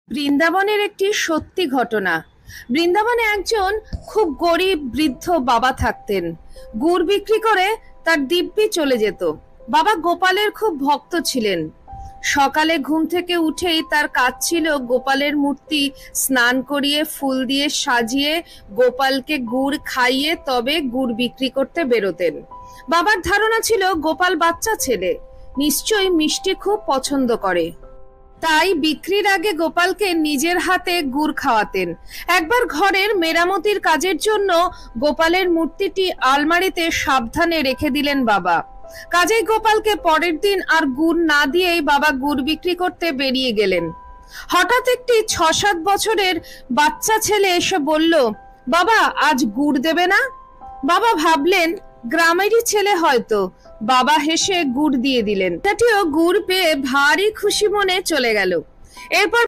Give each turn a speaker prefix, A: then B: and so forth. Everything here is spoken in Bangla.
A: বৃন্দাবনের একটি সত্যি ঘটনা। বৃন্দাবনে একজন খুব গরিব বৃদ্ধ বাবা থাকতেন। গুড় বিক্রি করে তার দিব্যি চলে যেত। বাবা গোপালের খুব ভক্ত ছিলেন। সকালে ঘুম থেকে উঠেই তার কাজ ছিল গোপালের মূর্তি স্নান করিয়ে ফুল দিয়ে সাজিয়ে গোপালকে গুড় খাইয়ে তবে গুড় বিক্রি করতে বেরোতেন। বাবার ধারণা ছিল গোপাল বাচ্চা ছেলে, নিশ্চয়ই মিষ্টি খুব পছন্দ করে, তাই বিক্রির আগে গোপালকে নিজের হাতে গুড় খাওয়াতেন। একবার ঘরের মেরামতির কাজের জন্য গোপালের মূর্তিটি আলমারিতে সাবধানে রেখে দিলেন বাবা। কাজেই গোপালকে পরের দিন আর গুড় না দিয়েই বাবা গুড় বিক্রি করতে বেরিয়ে গেলেন। হঠাৎ একটি ৬-৭ বছরের বাচ্চা ছেলে এসে বলল, বাবা আজ গুড় দেবে না? বাবা ভাবলেন গ্রামেরই ছেলে হয়তো। বাবা হেসে গুড় দিয়ে দিলেন। সেটিও গুড় পেয়ে ভারী খুশি মনে চলে গেল। এরপর